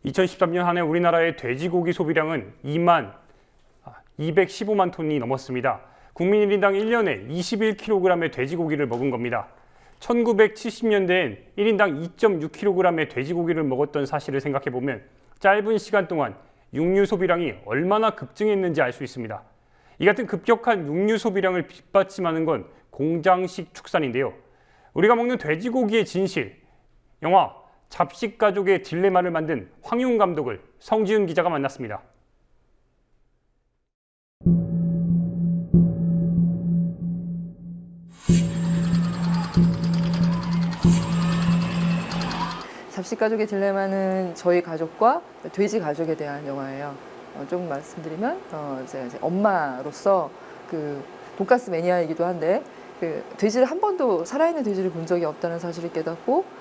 2013년 한 해 우리나라의 돼지고기 소비량은 215만 톤이 넘었습니다. 국민 1인당 1년에 21kg의 돼지고기를 먹은 겁니다. 1970년대엔 1인당 2.6kg의 돼지고기를 먹었던 사실을 생각해보면 짧은 시간 동안 육류 소비량이 얼마나 급증했는지 알 수 있습니다. 이 같은 급격한 육류 소비량을 뒷받침하는 건 공장식 축산인데요. 우리가 먹는 돼지고기의 진실, 영화 잡식가족의 딜레마를 만든 황윤 감독을 성지훈 기자가 만났습니다. 잡식가족의 딜레마는 저희 가족과 돼지 가족에 대한 영화예요. 좀 말씀드리면 제가 이제 엄마로서 그 돈가스 매니아이기도 한데 돼지를 한 번도 살아있는 돼지를 본 적이 없다는 사실을 깨닫고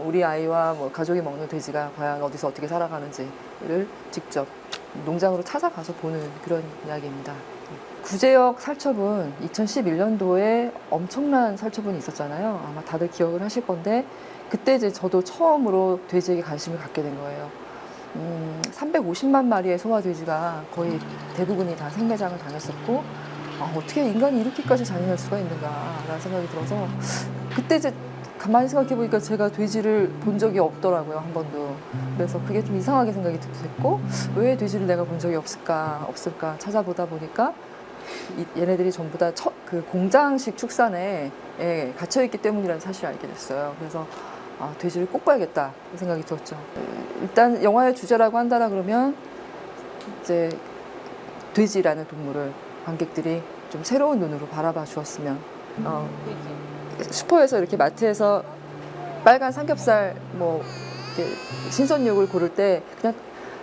우리 아이와 뭐 가족이 먹는 돼지가 과연 어디서 어떻게 살아가는지를 직접 농장으로 찾아가서 보는 그런 이야기입니다. 구제역 살처분 2011년도에 엄청난 살처분이 있었잖아요. 아마 다들 기억을 하실 건데 그때 이제 저도 처음으로 돼지에게 관심을 갖게 된 거예요. 350만 마리의 소와 돼지가 거의 대부분이 다 생매장을 당했었고 어떻게 인간이 이렇게까지 잔인할 수가 있는가라는 생각이 들어서 그때 이제 가만히 생각해 보니까 제가 돼지를 본 적이 없더라고요, 한 번도. 그래서 그게 좀 이상하게 생각이 됐고 왜 돼지를 내가 본 적이 없을까 찾아보다 보니까 얘네들이 전부 다 그 공장식 축산에 갇혀있기 때문이라는 사실을 알게 됐어요. 그래서 돼지를 꼭 봐야겠다 생각이 들었죠. 일단 영화의 주제라고 한다라 그러면 이제 돼지라는 동물을 관객들이 좀 새로운 눈으로 바라봐 주었으면 슈퍼에서 이렇게 마트에서 빨간 삼겹살 뭐 이렇게 신선육을 고를 때 그냥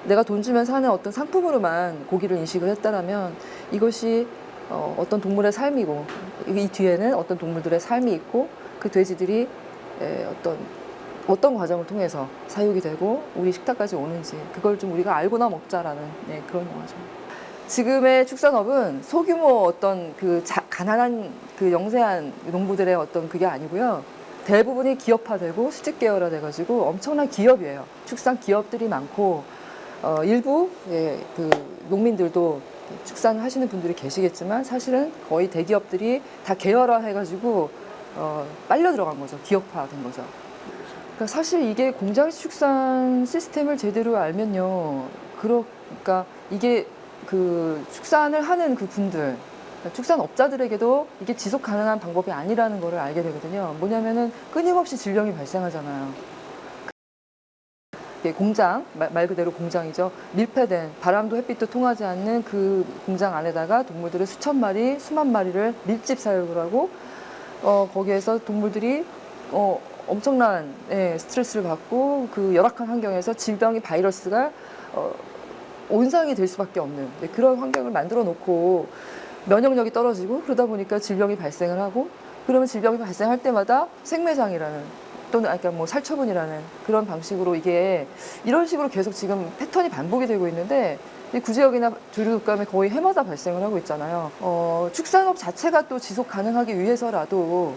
내가 돈 주면 사는 어떤 상품으로만 고기를 인식을 했다라면 이것이 어떤 동물의 삶이고 이 뒤에는 어떤 동물들의 삶이 있고 그 돼지들이 어떤 과정을 통해서 사육이 되고 우리 식탁까지 오는지 그걸 좀 우리가 알고나 먹자라는 그런 영화죠. 지금의 축산업은 소규모 어떤 가난한 영세한 농부들의 어떤 그게 아니고요. 대부분이 기업화되고 수직 계열화돼가지고 엄청난 기업이에요. 축산 기업들이 많고 일부 그 농민들도 축산하시는 분들이 계시겠지만 사실은 거의 대기업들이 다 계열화해가지고 빨려 들어간 거죠. 기업화된 거죠. 그러니까 사실 이게 공장식 축산 시스템을 제대로 알면요. 그러니까 이게 그 축산을 하는 그 분들, 축산업자들에게도 이게 지속 가능한 방법이 아니라는 거를 알게 되거든요. 뭐냐면은 끊임없이 질병이 발생하잖아요. 공장, 말 그대로 공장이죠. 밀폐된 바람도 햇빛도 통하지 않는 그 공장 안에다가 동물들을 수천 마리, 수만 마리를 밀집 사육을 하고 거기에서 동물들이 엄청난 스트레스를 받고 그 열악한 환경에서 질병이 바이러스가 온상이 될 수밖에 없는 그런 환경을 만들어 놓고 면역력이 떨어지고 그러다 보니까 질병이 발생을 하고 그러면 질병이 발생할 때마다 생매장이라는 또는 그러니까 뭐 살처분이라는 그런 방식으로 이게 이런 식으로 계속 지금 패턴이 반복이 되고 있는데 구제역이나 조류독감이 거의 해마다 발생을 하고 있잖아요. 축산업 자체가 또 지속 가능하기 위해서라도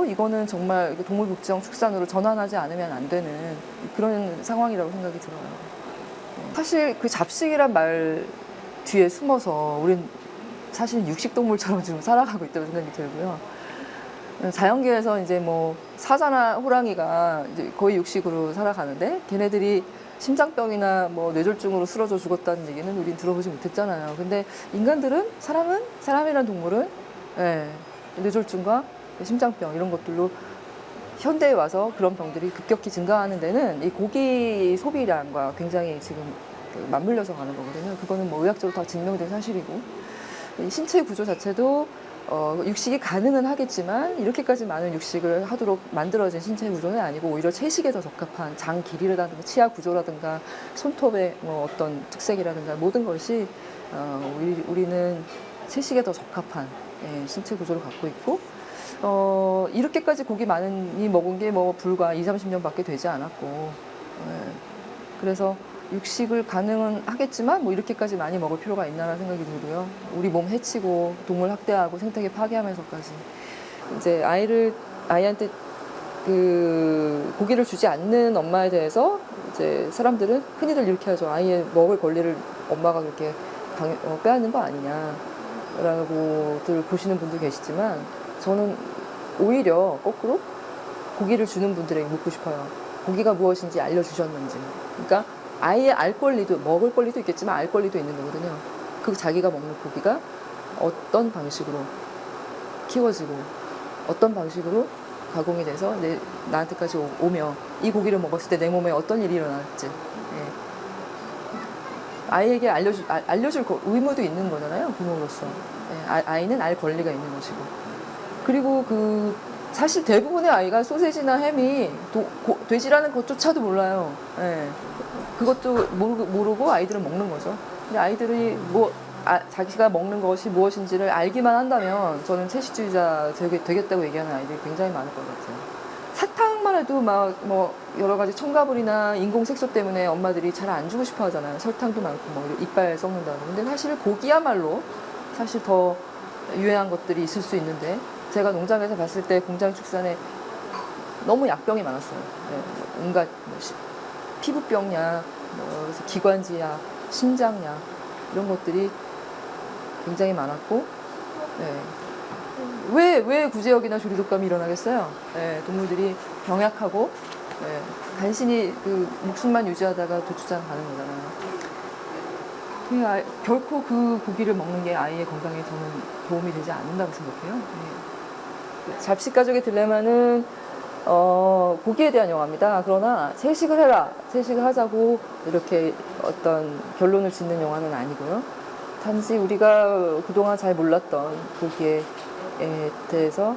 이거는 정말 동물복지형 축산으로 전환하지 않으면 안 되는 그런 상황이라고 생각이 들어요. 사실 그 잡식이란 말 뒤에 숨어서 우린 사실 육식동물처럼 지금 살아가고 있다고 생각이 들고요. 자연계에서 이제 뭐 사자나 호랑이가 이제 거의 육식으로 살아가는데 걔네들이 심장병이나 뭐 뇌졸중으로 쓰러져 죽었다는 얘기는 우린 들어보지 못했잖아요. 근데 사람이란 동물은 뇌졸중과 심장병 이런 것들로 현대에 와서 그런 병들이 급격히 증가하는 데는 이 고기 소비량과 굉장히 지금 맞물려서 가는 거거든요. 그거는 뭐 의학적으로 다 증명된 사실이고 이 신체 구조 자체도 육식이 가능은 하겠지만 이렇게까지 많은 육식을 하도록 만들어진 신체 구조는 아니고 오히려 채식에 더 적합한 장 길이라든가 치아 구조라든가 손톱의 뭐 어떤 특색이라든가 모든 것이 우리는 채식에 더 적합한 신체 구조를 갖고 있고 이렇게까지 고기 많이 먹은 게 뭐 불과 20-30년밖에 되지 않았고 그래서 육식을 가능은 하겠지만 뭐 이렇게까지 많이 먹을 필요가 있나라는 생각이 들고요. 우리 몸 해치고 동물 학대하고 생태계 파괴하면서까지 이제 아이한테 그 고기를 주지 않는 엄마에 대해서 이제 사람들은 흔히들 이렇게 하죠. 아이의 먹을 권리를 엄마가 그렇게 빼앗는 거 아니냐라고들 보시는 분도 계시지만 저는 오히려 거꾸로 고기를 주는 분들에게 묻고 싶어요. 고기가 무엇인지 알려주셨는지. 그러니까 아이의 알 권리도, 먹을 권리도 있겠지만 알 권리도 있는 거거든요. 그 자기가 먹는 고기가 어떤 방식으로 키워지고 어떤 방식으로 가공이 돼서 나한테까지 오며 이 고기를 먹었을 때 내 몸에 어떤 일이 일어날지 아이에게 알려줄 의무도 있는 거잖아요, 부모로서. 아이는 알 권리가 있는 것이고. 그리고 사실 대부분의 아이가 소세지나 햄이 돼지라는 것조차도 몰라요. 그것도 모르고 아이들은 먹는 거죠. 근데 아이들이 자기가 먹는 것이 무엇인지를 알기만 한다면 저는 채식주의자 되겠다고 얘기하는 아이들이 굉장히 많을 것 같아요. 사탕만 해도 여러 가지 첨가물이나 인공 색소 때문에 엄마들이 잘 안 주고 싶어 하잖아요. 설탕도 많고 이빨 썩는다고. 근데 사실 고기야말로 사실 더 유해한 것들이 있을 수 있는데 제가 농장에서 봤을 때 공장 축산에 너무 약병이 많았어요. 온갖 피부병약, 기관지약, 심장약 이런 것들이 굉장히 많았고 왜 구제역이나 조리독감이 일어나겠어요? 동물들이 병약하고 간신히 목숨만 유지하다가 도주장 가는 거잖아요. 결코 그 고기를 먹는 게 아이의 건강에 저는 도움이 되지 않는다고 생각해요. 잡식가족의 딜레마는 고기에 대한 영화입니다. 그러나 채식을 해라, 채식을 하자고 이렇게 어떤 결론을 짓는 영화는 아니고요. 단지 우리가 그동안 잘 몰랐던 고기에 대해서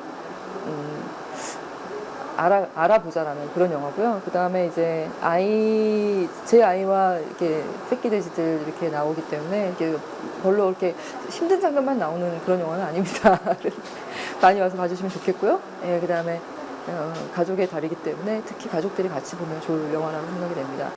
알아보자라는 그런 영화고요. 그 다음에 이제 제 아이와 이렇게 새끼 돼지들 이렇게 나오기 때문에 이게 별로 이렇게 힘든 장면만 나오는 그런 영화는 아닙니다. 많이 와서 봐주시면 좋겠고요. 그 다음에 가족의 달이기 때문에 특히 가족들이 같이 보면 좋을 영화라고 생각이 됩니다.